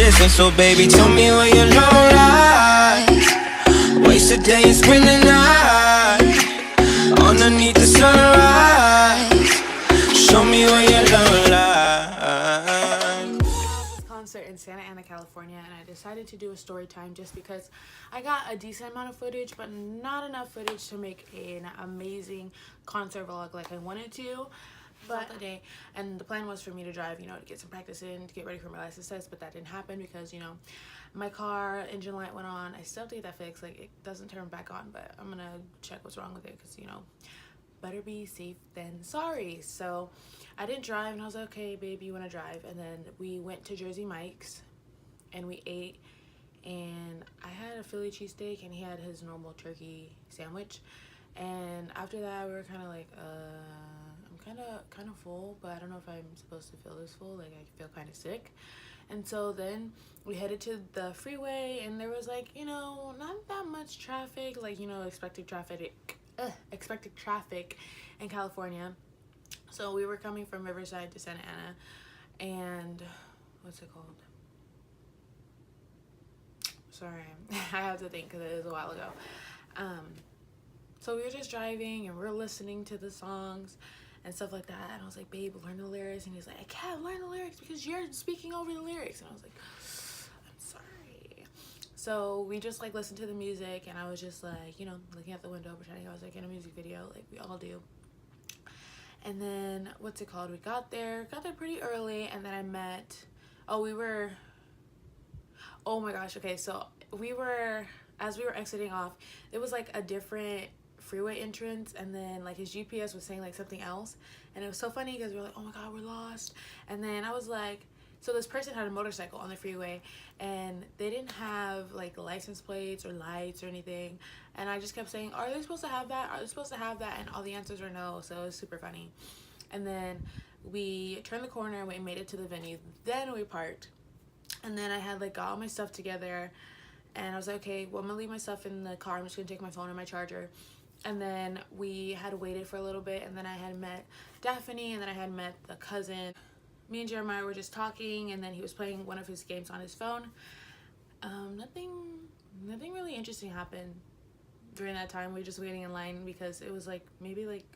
distance, so baby, tell me where your love lies. Waste a day and spend the night underneath the sunrise. Show me where your love lies. Concert in Santa Ana, California, and I decided to do a story time just because I got a decent amount of footage, but not enough footage to make an amazing concert vlog like I wanted to. But the day, and the plan was for me to drive, you know, to get some practice in, to get ready for my license test, but that didn't happen because, you know, my car engine light went on. I still have to get that fixed. Like, it doesn't turn back on, but I'm gonna check what's wrong with it because, you know, better be safe than sorry. So I didn't drive, and I was like, okay, babe, you want to drive? And then we went to Jersey Mike's and we ate, and I had a Philly cheesesteak and he had his normal turkey sandwich. And after that we were kind of like, I'm kind of full, but I don't know if I'm supposed to feel this full. Like, I feel kind of sick. And so then we headed to the freeway, and there was, like, you know, not that much traffic, like, you know, expected traffic in California. So we were coming from Riverside to Santa Ana, and what's it called? Sorry, I have to think because it was a while ago. So we were just driving and we're listening to the songs and stuff like that, and I was like, babe, learn the lyrics. And he's like, I can't learn the lyrics because you're speaking over the lyrics. And I was like, I'm sorry. So we just, like, listened to the music, and I was just, like, you know, looking out the window pretending I was, like, in a music video, like we all do. And then what's it called, we got there pretty early, and then I met, oh my gosh, okay, so as we were exiting off, it was like a different freeway entrance, and then, like, his GPS was saying, like, something else, and it was so funny because we were like, oh my god, we're lost. And then I was like, so this person had a motorcycle on the freeway, and they didn't have, like, license plates or lights or anything, and I just kept saying, are they supposed to have that, are they supposed to have that? And all the answers were no. So it was super funny. And then we turned the corner and we made it to the venue. Then we parked, and then I had, like, got all my stuff together, and I was like, okay, well, I'm gonna leave my stuff in the car. I'm just gonna take my phone and my charger. And then we had waited for a little bit, and then I had met Daphne, and then I had met the cousin. Me and Jeremiah were just talking, and then he was playing one of his games on his phone. Nothing really interesting happened during that time. We were just waiting in line because it was, like, maybe, like,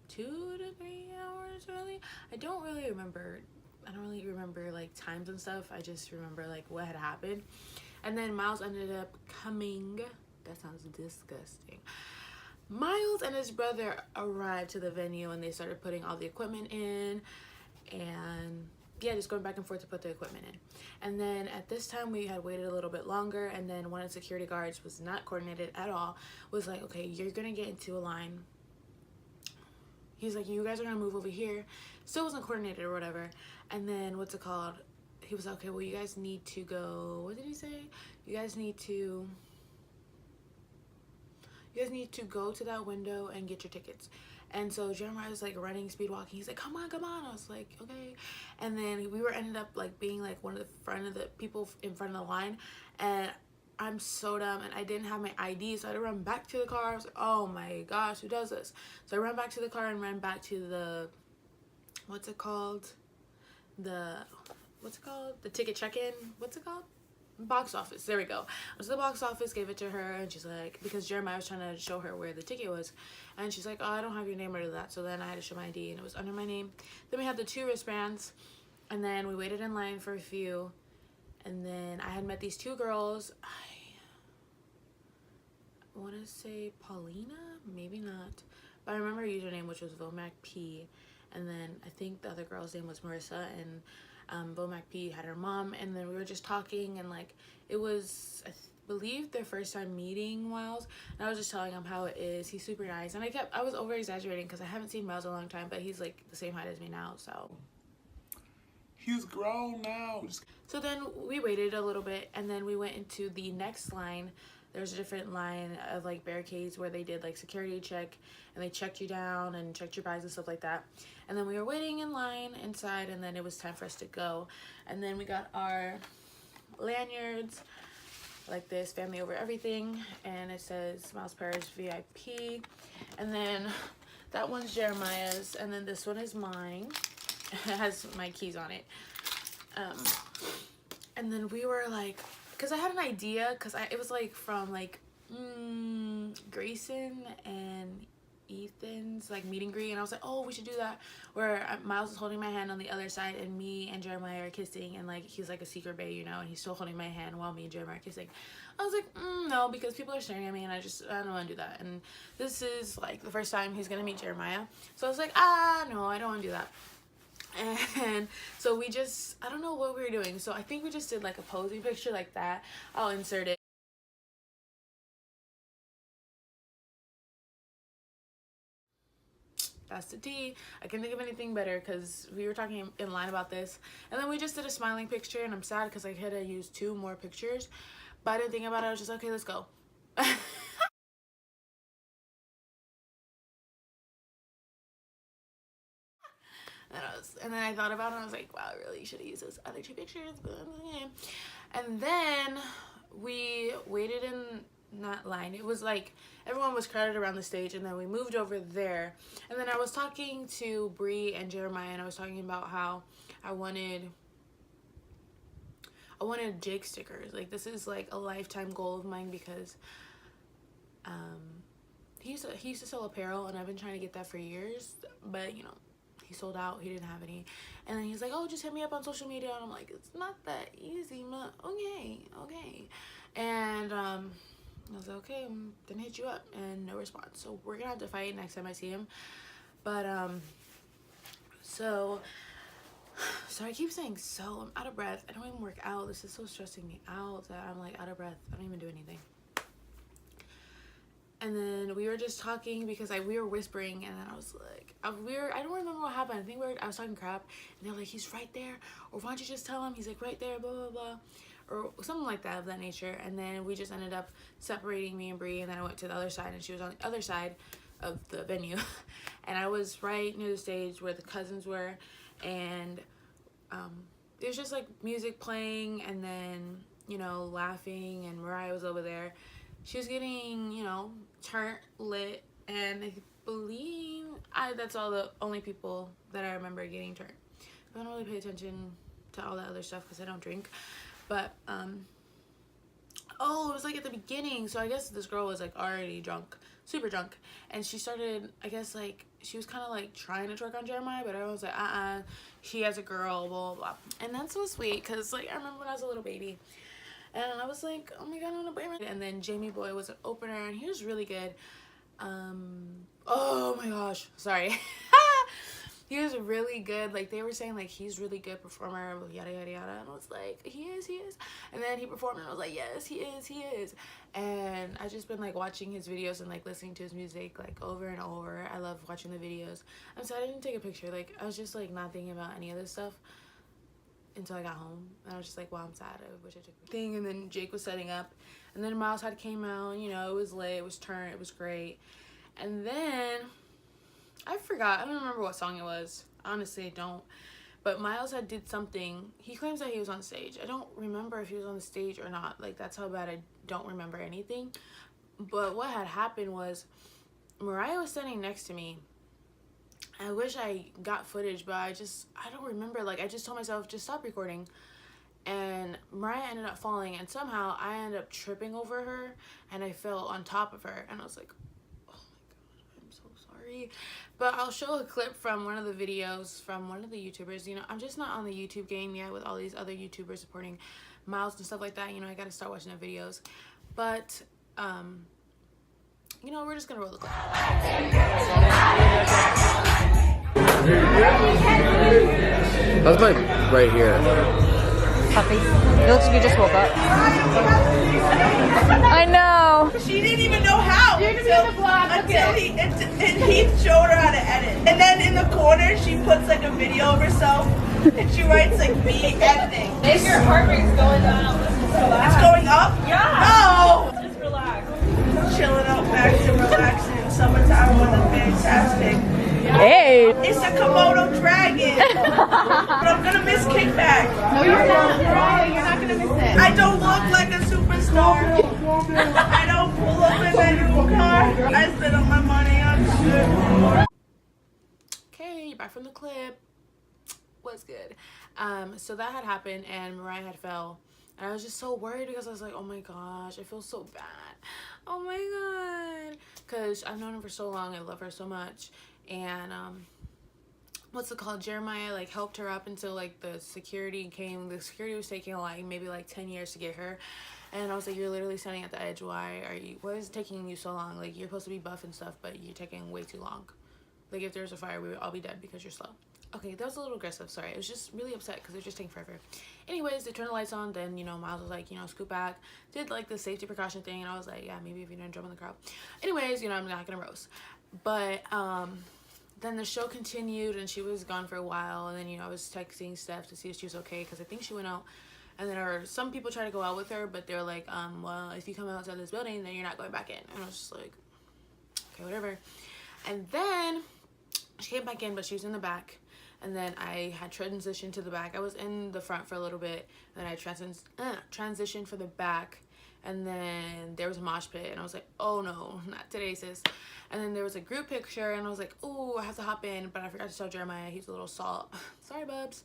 2 to 3 hours early. I don't really remember, like, times and stuff. I just remember, like, what had happened. And then Myles ended up coming. That sounds disgusting. Myles and his brother arrived to the venue, and they started putting all the equipment in, and yeah, just going back and forth to put the equipment in. And then at this time we had waited a little bit longer, and then one of the security guards was not coordinated at all, was like, okay, you're gonna get into a line. He's like, you guys are gonna move over here. Still wasn't coordinated or whatever. And then what's it called, he was like, okay, well, you guys need to go, what did he say? You guys need to go to that window and get your tickets. And so Jeremiah was, like, running, speed walking. He's like, come on, come on. I was like, okay. And then we ended up, like, being, like, one of the people in front of the line. And I'm so dumb, and I didn't have my ID, so I had to run back to the car. I was like, oh my gosh, who does this? So I ran back to the car and ran back to the, what's it called? The ticket check-in. What's it called? Box office. There we go. I was at the box office, gave it to her, and she's like, because Jeremiah was trying to show her where the ticket was, and she's like, oh, I don't have your name or that. So then I had to show my ID, and it was under my name. Then we had the 2 wristbands, and then we waited in line for a few, and then I had met these 2 girls. I want to say Paulina, maybe not, but I remember her username, which was Vomac P, and then I think the other girl's name was Marissa, and Vomac P had her mom, and then we were just talking, and, like, it was, I believe, their first time meeting Myles, and I was just telling him how it is. He's super nice, and I was over exaggerating because I haven't seen Myles in a long time, but he's, like, the same height as me now, so he's grown now. So then we waited a little bit, and then we went into the next line. There's a different line of, like, barricades where they did, like, security check, and they checked you down and checked your bags and stuff like that. And then we were waiting in line inside, and then it was time for us to go. And then we got our lanyards like this, family over everything, and it says Myles Parrish VIP. And then that one's Jeremiah's, and then this one is mine. It has my keys on it. And then we were like, because I had an idea, because it was like from like Grayson and Ethan's like meet and greet, and I was like, oh, we should do that, where Myles is holding my hand on the other side and me and Jeremiah are kissing, and like he's like a secret bae, you know, and he's still holding my hand while me and Jeremiah are kissing. I was like, no, because people are staring at me and I don't want to do that, and this is like the first time he's gonna meet Jeremiah, so I was like, no, I don't want to do that. And so we just, I don't know what we were doing, so I think we just did like a posing picture like that. I'll insert it. That's the tea. I couldn't think of anything better because we were talking in line about this, and then we just did a smiling picture, and I'm sad because I had to use 2 more pictures, but I didn't think about it. I was just okay, let's go. And then I thought about it, and I was like, wow, I really should have used those other 2 pictures, but yeah. And then we waited in that line. It was like everyone was crowded around the stage, and then we moved over there, and then I was talking to Bree and Jeremiah, and I was talking about how I wanted Jake stickers. Like, this is like a lifetime goal of mine, because he used to sell apparel, and I've been trying to get that for years, but you know, he sold out, he didn't have any. And then he's like, oh, just hit me up on social media, and I'm like, it's not that easy, but okay. And I was like, okay, I'm gonna hit you up, and no response. So we're gonna have to fight next time I see him. But so I keep saying so. I'm out of breath. I don't even work out. This is so stressing me out that I'm like out of breath. I don't even do anything. And then we were just talking because we were whispering, and then I was like, I don't remember what happened. I think I was talking crap, and they're like, he's right there, or why don't you just tell him he's like right there, blah blah blah, or something like that, of that nature. And then we just ended up separating, me and Bree, and then I went to the other side, and she was on the other side of the venue, and I was right near the stage where the cousins were, and it was just like music playing, and then, you know, laughing, and Mariah was over there. She was getting, you know, turned, lit, and I believe that's all the only people that I remember getting turned. I don't really pay attention to all that other stuff because I don't drink. But, oh, it was like at the beginning. So I guess this girl was like already drunk, super drunk. And she started, I guess, like, she was kind of like trying to twerk on Jeremiah, but I was like, she has a girl, blah, blah, blah. And that's so sweet because, like, I remember when I was a little baby. And I was like, oh my god, I want a boyfriend. And then Jamie Boy was an opener, and he was really good. Oh my gosh, sorry. He was really good. Like, they were saying, like, he's really good performer, yada, yada, yada. And I was like, he is. And then he performed, and I was like, yes, he is. And I just been, like, watching his videos and, like, listening to his music, like, over and over. I love watching the videos. I'm sad I didn't take a picture. Like, I was just, like, not thinking about any of this stuff until I got home, and I was just like, wow, I'm sad, I wish I took a thing. And then Jake was setting up, and then Myles had came out, you know, it was lit, it was turned, it was great. And then I forgot, I don't remember what song it was, honestly I don't, but Myles had did something. He claims that he was on stage. I don't remember if he was on the stage or not. Like, that's how bad I don't remember anything. But what had happened was Mariah was standing next to me. I wish I got footage, but I don't remember. Like, I just told myself, just stop recording. And Mariah ended up falling, and somehow I ended up tripping over her, and I fell on top of her, and I was like, oh my god, I'm so sorry. But I'll show a clip from one of the videos from one of the YouTubers. You know, I'm just not on the YouTube game yet with all these other YouTubers supporting Myles and stuff like that. You know, I gotta start watching their videos. But, you know, we're just gonna roll the clip. That's like right here. Puppy. It looks like you just woke up. I know. She didn't even know how until Heath showed her how to edit. And then in the corner, she puts like a video of herself and she writes like me editing. If your heart rate's going down, It's going up? Yeah. Oh! Just relax. Chilling out back to relaxing. Summertime weather fantastic. Hey. It's a Komodo dragon. But I'm gonna miss kickback. No, you're not. You're not gonna miss it. I don't look like a superstar. I don't pull up in that new car. I spent all my money on shit. Okay, back from the clip. What's good? So that had happened, and Mariah had fell. And I was just so worried because I was like, oh my gosh, I feel so bad. Oh my god. Because I've known her for so long. I love her so much. And, what's it called? Jeremiah, like, helped her up until, like, the security came. The security was taking, like, maybe, like, 10 years to get her. And I was like, you're literally standing at the edge. What is taking you so long? Like, you're supposed to be buff and stuff, but you're taking way too long. Like, if there's a fire, we would all be dead because you're slow. Okay, that was a little aggressive, sorry. I was just really upset because it was just taking forever. Anyways, they turned the lights on. Then, you know, Myles was like, you know, scoot back. Did, like, the safety precaution thing. And I was like, yeah, maybe if you don't jump in the crowd. Anyways, you know, I'm not gonna roast. But, then the show continued, and she was gone for a while. And then, you know, I was texting Steph to see if she was okay, because I think she went out. And then some people tried to go out with her, but they're like, well, if you come outside this building, then you're not going back in. And I was just like, okay, whatever. And then she came back in, but she was in the back. And then I had transitioned to the back. I was in the front for a little bit. And then I transitioned for the back. And then there was a mosh pit. And I was like, oh no, not today, sis. And then there was a group picture. And I was like, oh, I have to hop in. But I forgot to tell Jeremiah he's a little salt. Sorry, bubs.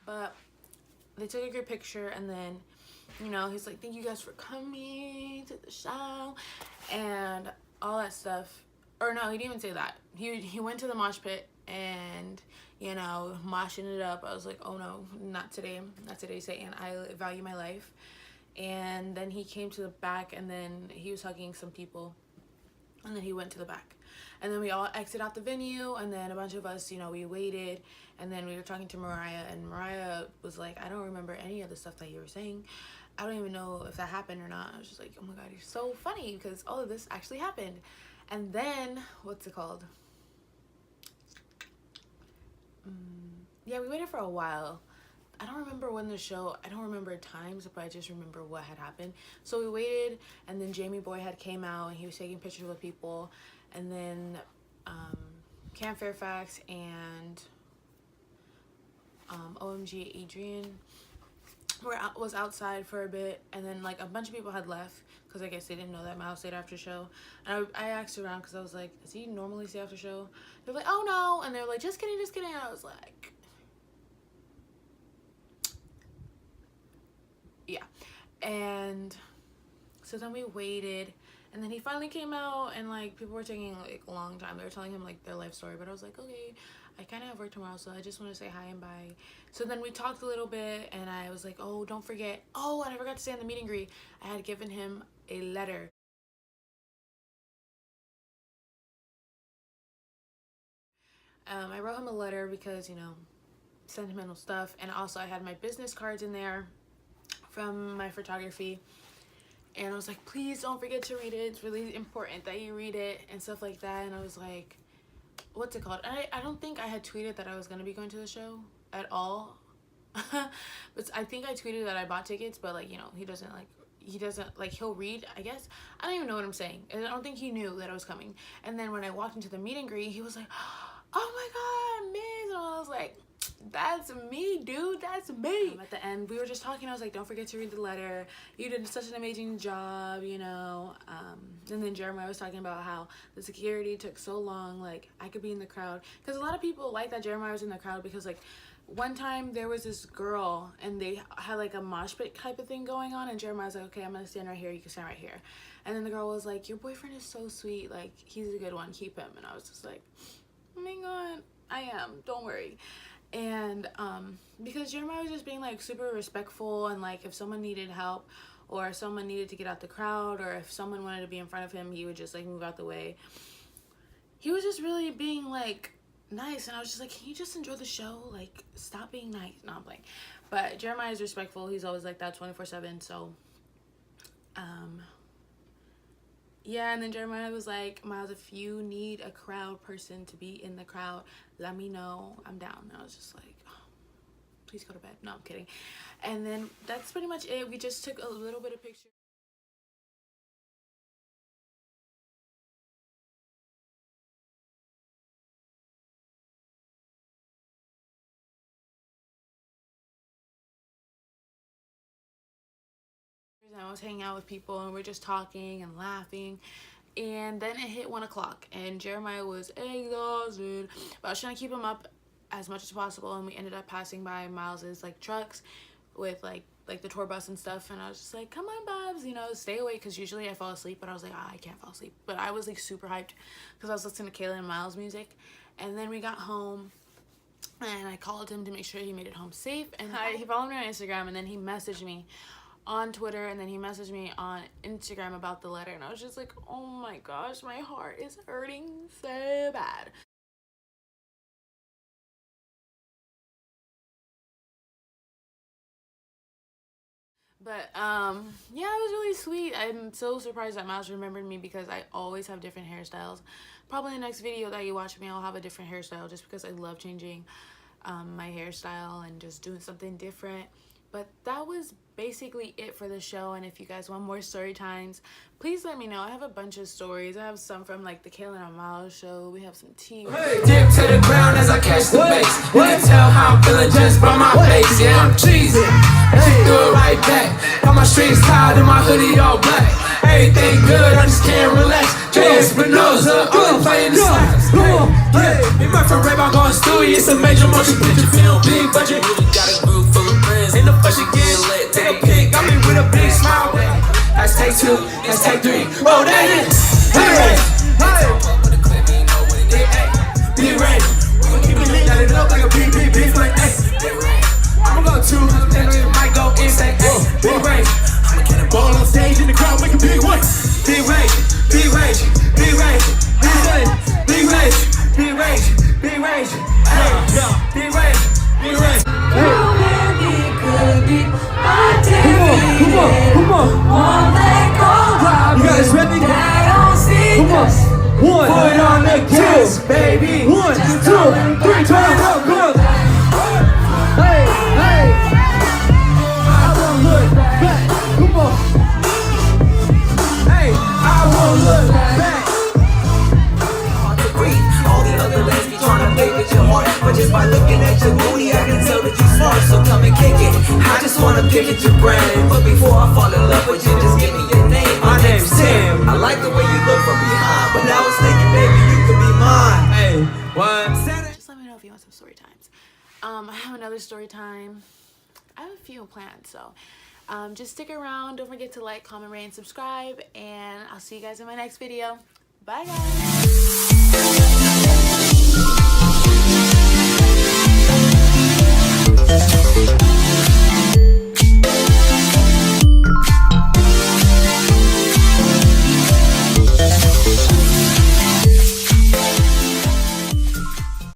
But they took a group picture, and then, you know, he's like, thank you guys for coming to the show and all that stuff. Or no, he didn't even say that. He went to the mosh pit and, you know, moshing it up. I was like, oh no, not today, Satan. I value my life. And then he came to the back, and then he was hugging some people, and then he went to the back. And then we all exit out the venue, and then a bunch of us, you know, we waited, and then we were talking to Mariah, and Mariah was like, I don't remember any of the stuff that you were saying. I don't even know if that happened or not. I was just like, oh my god, you're so funny, because all of this actually happened. And then, what's it called? Yeah, we waited for a while. I don't remember when the show, I don't remember times, but I just remember what had happened. So we waited, and then Jamie Boy had came out, and he was taking pictures with people. And then Cam Fairfax and OMG Adrian was outside for a bit. And then, like, a bunch of people had left because I guess they didn't know that Myles stayed after show. And I asked around because I was like, does he normally stay after show? They're like, oh no. And they're like, just kidding, just kidding. And I was like, yeah. And so then we waited, and then he finally came out, and like people were taking like a long time. They were telling him like their life story, but I was like, okay, I kind of have work tomorrow, so I just want to say hi and bye. So then we talked a little bit, and I was like, oh, don't forget, oh, and I forgot to say in the meet and greet, I had given him a letter. I wrote him a letter because, you know, sentimental stuff, and also I had my business cards in there from my photography. And I was like, please don't forget to read it. It's really important that you read it and stuff like that. And I was like, what's it called? I don't think I had tweeted that I was going to be going to the show at all. But I think I tweeted that I bought tickets, but like, you know, he doesn't like, he'll read, I guess. I don't even know what I'm saying. I don't think he knew that I was coming. And then when I walked into the meet and greet, he was like, oh my god, Miz. And I was like, that's me, dude, that's me. At the end, we were just talking. I was like, don't forget to read the letter. You did such an amazing job, you know. And then Jeremiah was talking about how the security took so long. Like, I could be in the crowd, because a lot of people like that Jeremiah was in the crowd, because like one time there was this girl, and they had like a mosh pit type of thing going on, and Jeremiah was like, okay, I'm gonna stand right here, you can stand right here. And then the girl was like, your boyfriend is so sweet, like he's a good one, keep him. And I was just like, oh my god, I am, don't worry. And because Jeremiah was just being like super respectful, and like if someone needed help, or if someone needed to get out the crowd, or if someone wanted to be in front of him, he would just like move out the way. He was just really being like nice, and I was just like, can you just enjoy the show? Like, stop being nice. No, I'm playing. But Jeremiah is respectful. He's always like that 24/7. So yeah. And then Jeremiah was like, Myles, if you need a crowd person to be in the crowd, let me know, I'm down. And I was just like, oh, please go to bed. No, I'm kidding. And then that's pretty much it. We just took a little bit of pictures. I was hanging out with people and we're just talking and laughing. And then it hit 1 o'clock and Jeremiah was exhausted, but I was trying to keep him up as much as possible, and we ended up passing by Miles's like trucks with like the tour bus and stuff, and I was just like, come on Bobs, you know, stay awake, because usually I fall asleep, but I was like, I can't fall asleep. But I was like super hyped because I was listening to Kayla and Miles music. And then we got home and I called him to make sure he made it home safe, and he followed me on Instagram, and then he messaged me on Twitter, and then he messaged me on Instagram about the letter, and I was just like, oh my gosh, my heart is hurting so bad. But yeah, it was really sweet. I'm so surprised that Miles remembered me, because I always have different hairstyles. Probably in the next video that you watch me, I'll have a different hairstyle, just because I love changing my hairstyle and just doing something different. But that was basically it for the show, and if you guys want more story times, please let me know. I have a bunch of stories. I have some from like the Kayla and Miles show. We have some tea. Dip to the ground as I catch the bass. You can tell how I'm feeling just by my face. Yeah, I'm cheesy. She threw it right back. Got my strings tied and my hoodie all black. Everything good, I just can't relax. Jay Espinosa, only playing the slaps. Me my friend Ray-Ban going stewie. It's a major motion picture film, big budget. Got a group full of friends in the fush again. Lit, take a pic, got me with a big smile. That's take 2, that's take 3. Roll that in. Hey, hey. Be ready. We gon' keep it lit, let it up like a beep, beep, beep, like hey. I'ma go 2, then we might go insane. Hey, big range. I'm a cannonball on stage in the crowd, make a big one. Big range, big range, big range, big range, big range, big range, big range. Hey, big range, big range. Come on. You guys ready? Come on. 1, put it on the gas, baby. 1, 2, 3, turn it up, go. Hey, hey. I won't look back. Come on. Hey, I won't look back. Hard to breathe. All the other ladies be trying to play with your heart, but just by looking at your booty, I can tell that you're smart. So come and kick it. I just wanna pick at your brain, but before I fall in love with you, just give me your name. My name's Tim. I like the way you look from behind, but now I was thinking maybe you could be mine. Hey, what? Just let me know if you want some story times. I have another story time. I have a few planned, so just stick around. Don't forget to like, comment, rate, and subscribe, and I'll see you guys in my next video. Bye guys.